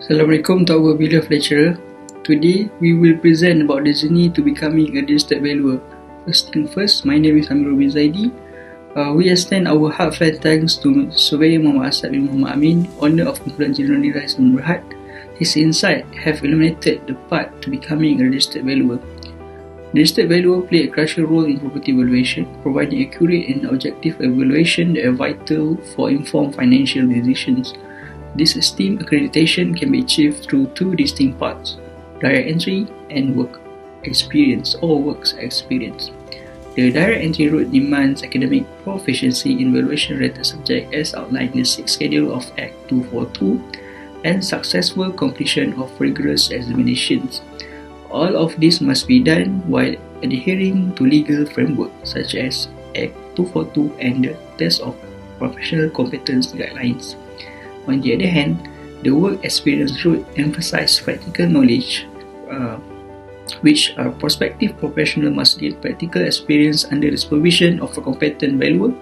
Assalamualaikum to our beloved lecturer. Today, we will present about the journey to becoming a registered valuer. First thing first, my name is AMIRUL bin ZAIDEY. We extend our heartfelt thanks to Surveyor Muhammad Asad bin Muhammad Amin, owner of Kumpulan General NIRAS MOHD. His insight have illuminated the path to becoming a registered valuer. Registered valuer play a crucial role in property valuation, providing accurate and objective evaluation that are vital for informed financial decisions. This esteemed accreditation can be achieved through two distinct paths: direct entry and work experience or works experience. The direct entry route demands academic proficiency in valuation-related subjects as outlined in the 6th schedule of Act 242 and successful completion of rigorous examinations. All of this must be done while adhering to legal framework such as Act 242 and the Test of Professional Competence Guidelines. On the other hand, the work experience route emphasizes practical knowledge, which a prospective professional must gain practical experience under the supervision of a competent valuer,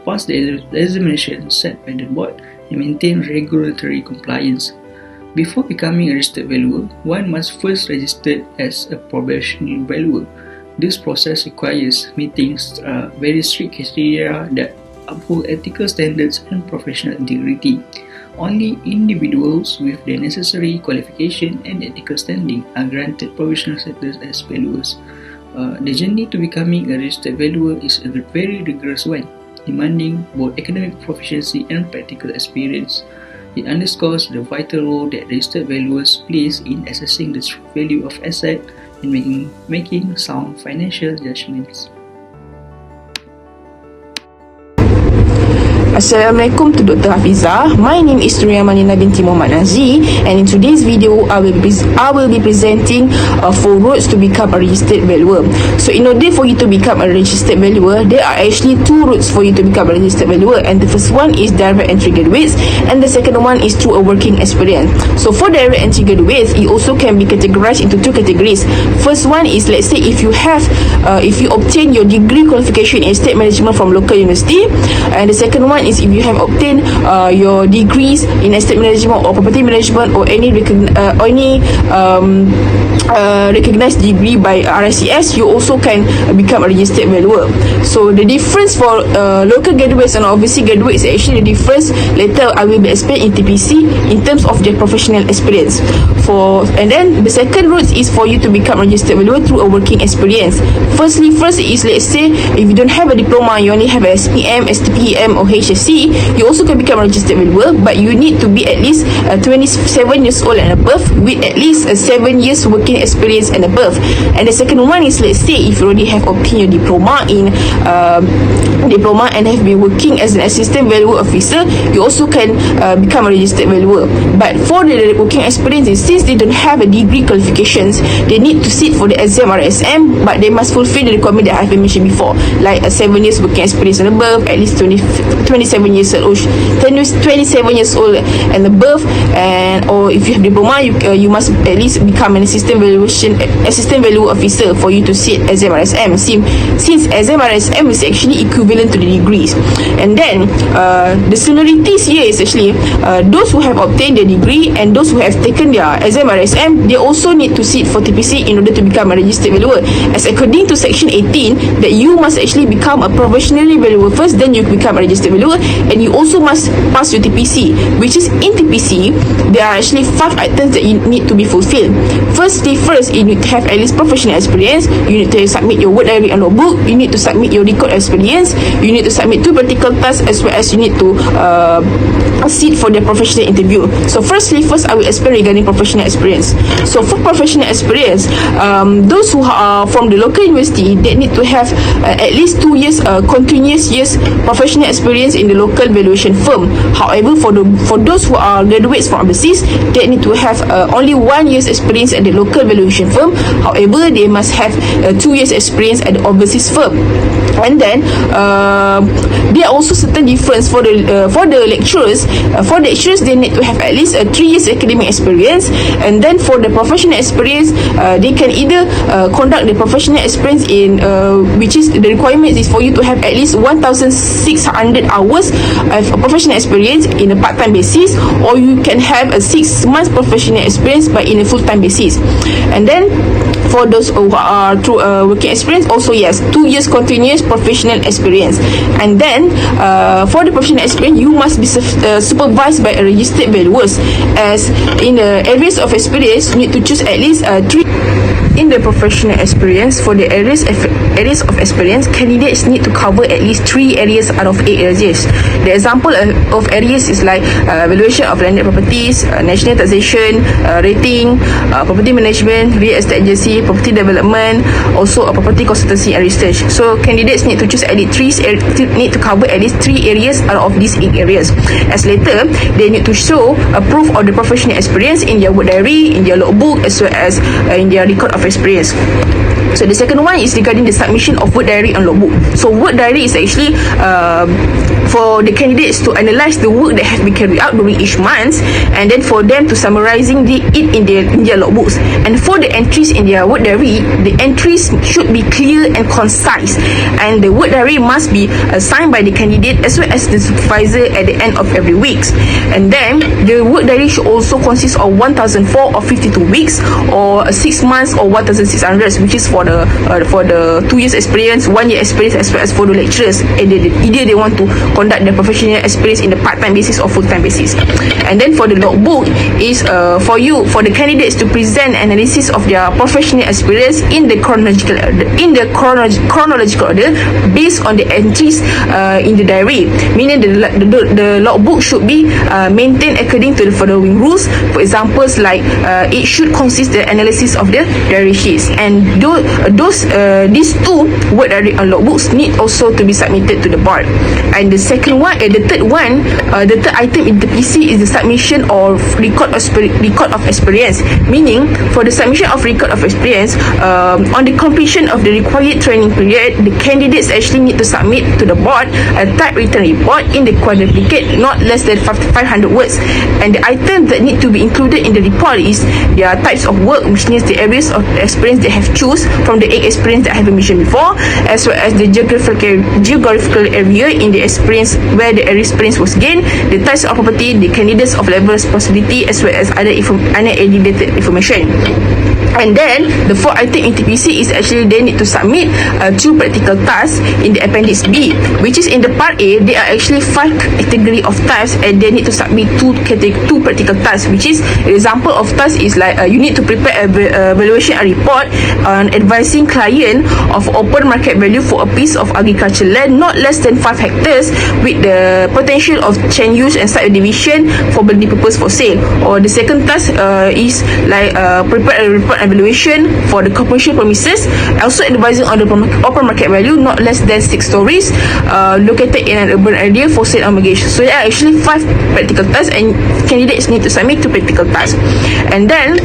pass the examination set by the board, and maintain regulatory compliance. Before becoming a registered valuer, one must first register as a professional valuer. This process requires meeting very strict criteria that uphold ethical standards and professional integrity. Only individuals with the necessary qualification and ethical standing are granted provisional status as valuers. The journey to becoming a registered valuer is a very rigorous one, demanding both academic proficiency and practical experience. It underscores the vital role that registered valuers plays in assessing the true value of asset and making sound financial judgments. Assalamualaikum to Dr. Hafizah. My name is AMANINA binti Muhammad NAZRI, and in today's video I will be presenting 4 roads to become a registered valuer. So in order for you to become a registered valuer, there are actually 2 routes for you to become a registered valuer, and the first one is direct entry graduates and the second one is through a working experience. So for direct entry graduates, it also can be categorized into 2 categories. First one is, let's say if you obtain your degree qualification in estate management from local university, and the second one is if you have obtained your degrees in estate management or property management or any recognized degree by RES614, you also can become a registered valuer. So the difference for local graduates and overseas graduates is actually the difference later I will be explaining in TPC in terms of their professional experience. And then the second route is for you to become a registered valuer through a working experience. First is, let's say if you don't have a diploma, you only have a SPM, STPM or HSC, you also can become a registered valuer, but you need to be at least 27 years old and above with at least 7 years working experience and above. And the second one is, let's say if you already have obtained your diploma and have been working as an assistant valuer officer, you also can become a registered valuer. But for the working experience, since they don't have a degree qualifications, they need to sit for the exam RSM, but they must fulfill the requirement that I have mentioned before, like 7 years working experience and above, at least 27 years old and above, and or if you have diploma, you must at least become an assistant valuer officer for you to sit exam RSM, since exam RSM is actually equivalent to the degrees. And then the similarities here is actually those who have obtained their degree and those who have taken their exam RSM, they also need to sit for TPC in order to become a registered valuer, as according to section 18 that you must actually become a professionally valuer first, then you become a registered valuer, and you also must pass your TPC, which is in TPC there are actually 5 items that you need to be fulfilled. First, you need to have at least professional experience, you need to submit your word diary and notebook, you need to submit your record experience, you need to submit 2 practical tasks, as well as you need to sit for the professional interview. So first I will explain regarding professional experience. So for professional experience, those who are from the local university, they need to have at least 2 years continuous years professional experience in the local valuation firm. However, for those who are graduates from overseas, they need to have only 1 year's experience at the local valuation firm. However, they must have 2 years experience at the overseas firm. And then there are also certain difference for the lecturers. For the lecturers, they need to have at least 3 years academic experience, and then for the professional experience, they can either conduct the professional experience in which is the requirement is for you to have at least 1,600 hours hours of professional experience in a part-time basis, or you can have a 6 months professional experience but in a full-time basis. And then for those who are through working experience, also yes, 2 years continuous professional experience. And then for the professional experience, you must be supervised by a registered valuers, as in the areas of experience you need to choose at least 3. In the professional experience, for the areas of experience, candidates need to cover at least 3 areas out of 8 areas. The example of areas is like valuation of landed properties, national taxation, rating, property management, real estate agency, property development, also a property consultancy and research. So candidates need to choose at least need to cover at least 3 areas out of these 8 areas. As later, they need to show a proof of the professional experience in their work diary, in their logbook, as well as in their record of experience. So the second one is regarding the submission of work diary and logbook. So work diary is actually for the candidates to analyze the work that has been carried out during each month, and then for them to summarizing it in their logbooks. And for the entries in their work diary, the entries should be clear and concise, and the work diary must be signed by the candidate as well as the supervisor at the end of every week. And then the work diary should also consist of 1004 or 52 weeks, or 6 months or 1600, which is for the 2 years experience, 1 year experience, as well as for the lecturers, and either they want to conduct their professional experience in the part-time basis or full-time basis. And then for the logbook is for the candidates to present analysis of their professional experience in the chronological order based on the entries in the diary, meaning the logbook should be maintained according to the following rules. For examples like it should consist the analysis of the diary sheets, and these 2 work diary and logbooks need also to be submitted to the board. And the third item in the PC is the submission of record of experience, meaning for the submission of record of experience, on the completion of the required training period, the candidates actually need to submit to the board a typewritten report in the quadruplicate, not less than 500 words. And the item that need to be included in the report is their types of work, which means the areas of experience they have choose from the 8 experience that I have mentioned before, as well as the geographical area in the experience where the experience was gained, the types of property, the candidates of level responsibility, as well as other related information. And then the 4th item in TPC is actually they need to submit 2 practical tasks in the appendix B, which is in the part A. There are actually 5 category of tasks, and they need to submit 2 practical tasks, which is an example of task is like you need to prepare a valuation report on advising client of open market value for a piece of agricultural land not less than 5 hectares with the potential of change use and subdivision for building purpose for sale. Or the second task is like prepare a report evaluation for the commercial premises, also advising on the open market value not less than 6 stories located in an urban area for sale or mortgage. So there are actually 5 practical tasks, and candidates need to submit 2 practical tasks. And then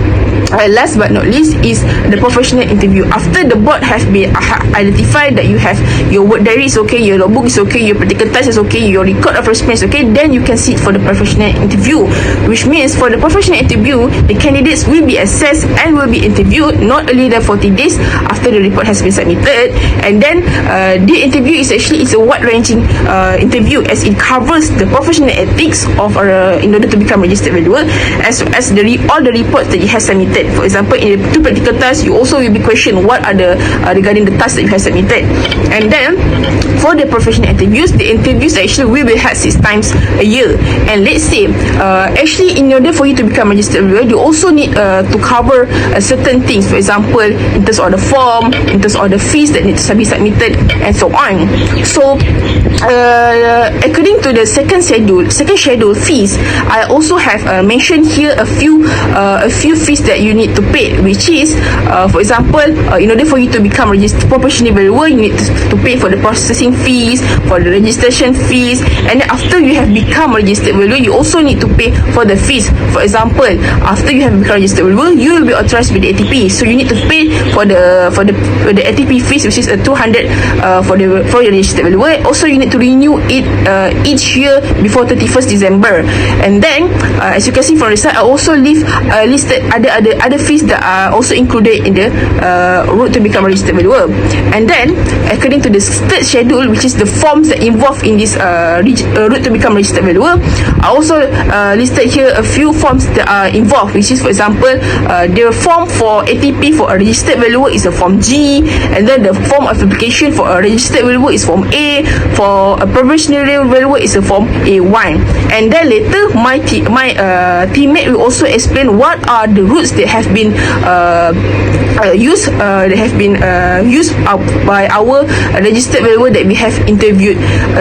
last but not least is the professional interview. After the board has been identified that you have your work diary is okay, your logbook is okay, your practical task is okay, your record of experience is okay, then you can sit for the professional interview, which means for the professional interview, the candidates will be assessed and will be interviewed not earlier than 40 days after the report has been submitted. And then the interview is actually a wide-ranging interview, as it covers the professional ethics of in order to become registered valuer, as all the reports that you have submitted. For example, in the 2 practical tasks, you also will be questioned what are the regarding the tasks that you have submitted. And then for the professional interviews, the interviews actually will be held 6 times a year. And let's say actually in order for you to become registered valuer, you also need to cover certain things. For example, in terms of the form, in terms of the fees that need to be submitted, and so on. So according to the second schedule fees, I also have mentioned here a few fees that you need to pay, which is for example, in order for you to become registered professional valuer, you need to pay for the processing fees, for the registration fees, and then after you have become registered valuer, you also need to pay for the fees. For example, after you have become registered valuer, you will be authorized with the ATP, so you need to pay for the ATP fees, which is 200 for your registered valuer. Also, you need to renew it each year before 31st December. And then as you can see from the side, I also listed other fees that are also included in the route to become registered valuer. And then according to the third schedule, AMIRUL, which is the forms that involved in this route to become registered valuer. I also listed here a few forms that are involved, which is, for example, the form for ATP for a registered valuer is a form G, and then the form of application for a registered valuer is form A, for a probationary valuer is a form A1. And then later my teammate will also explain what are the routes that have been used by our registered valuer that we have interviewed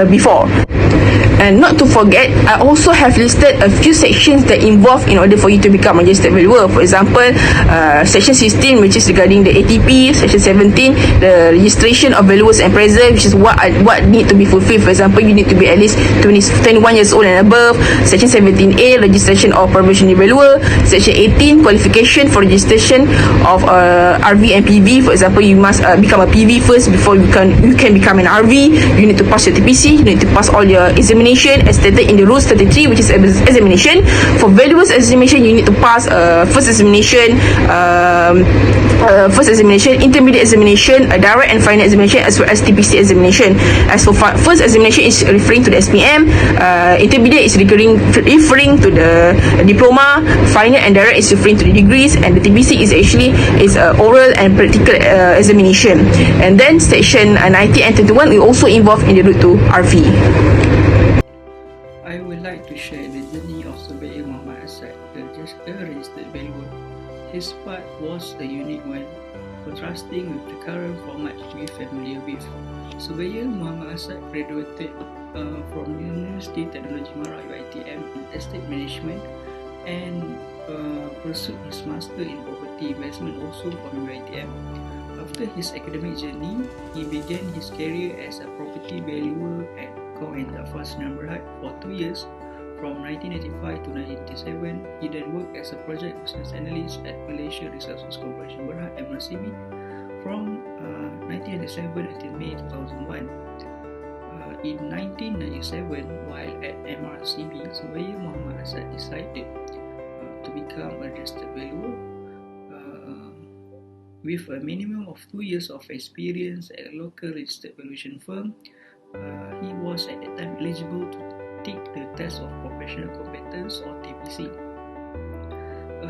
before. And not to forget, I also have listed a few sections that involve in order for you to become a registered valuer. For example, section 16, which is regarding the ATP. Section 17, the registration of valuers and appraisers, which is what need to be fulfilled. For example, you need to be at least 21 years old and above. Section 17A, registration of probationary valuer. Section 18, qualification for registration of RV and PV. For example, you must become a PV first before you can become an RV. You need to pass your TPC. You need to pass all your examination as stated in the rules 33, which is examination. For valuers examination, you need to pass first examination, intermediate examination, direct and final examination, as well as TPC examination. As for first examination is referring to the SPM, intermediate is referring to the diploma, final and direct is referring to the degrees, and the TPC is actually oral and practical examination. And then section 19 and 21 will also involve in the route to RV. I would like to share the journey of Surveyor Muhammad Asad, a registered valuer. His part was a unique one, contrasting with the current format we're familiar with. Surveyor Muhammad Asad graduated from University Technology Mara UiTM in Estate Management and pursued his master in property investment also from UiTM. After his academic journey, he began his career as a property valuer at and Fashion Berhad for 2 years, from 1995 to 1997. He then worked as a project business analyst at Malaysia Resources Corporation Berhad (MRCB) from 1997 until May 2001. In 1997, while at MRCB, Surveyor Muhammad Asad decided to become a registered valuer with a minimum of 2 years of experience at a local registered valuation firm. He was at that time eligible to take the test of professional competence or TPC.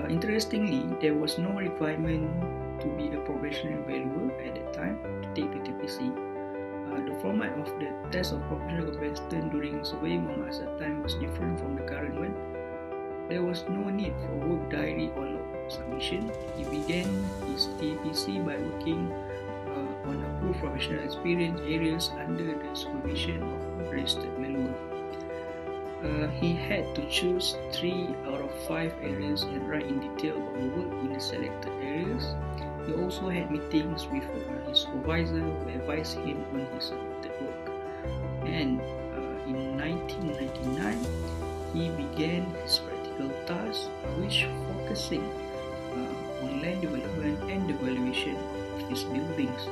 Interestingly, there was no requirement to be a professional valuer at that time to take the TPC. The format of the test of professional competence during Surveyor Muhammad Asad time was different from the current one. There was no need for work diary or log submission. He began his TPC by working on approved professional experience areas under the supervision of a registered valuer. He had to choose 3 out of 5 areas and write in detail about the work in the selected areas. He also had meetings with his supervisor who advised him on his selected work. And in 1999, he began his practical task, which focusing on land development and the valuation of his buildings.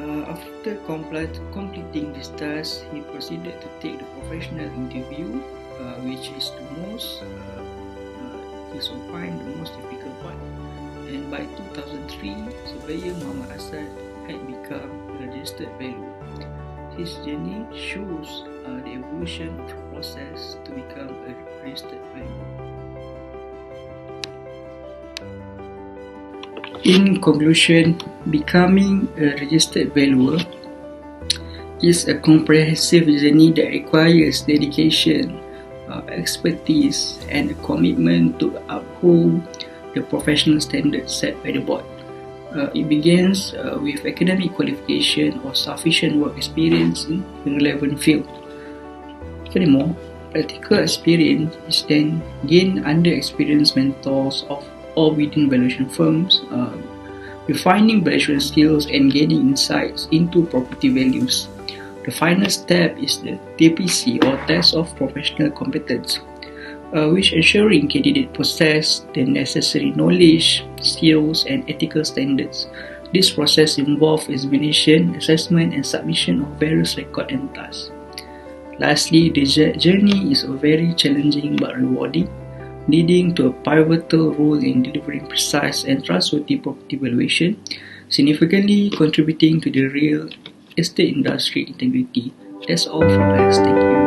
After completing this task, he proceeded to take the professional interview, which is the most, he opined, the most difficult part. And by 2003, Surveyor Muhammad Asad had become a registered valuer. His journey shows the evolution of the process to become a registered valuer. In conclusion, becoming a registered valuer is a comprehensive journey that requires dedication, expertise, and a commitment to uphold the professional standards set by the board. It begins with academic qualification or sufficient work experience in the relevant field. Furthermore, practical experience is then gained under experienced mentors or within valuation firms, refining valuation skills and gaining insights into property values. The final step is the TPC or Test of Professional Competence, which ensuring candidate possess the necessary knowledge, skills, and ethical standards. This process involves examination, assessment, and submission of various records and tasks. Lastly, the journey is very challenging but rewarding, leading to a pivotal role in delivering precise and trustworthy property valuation, significantly contributing to the real estate industry integrity. That's all from us. Thank you.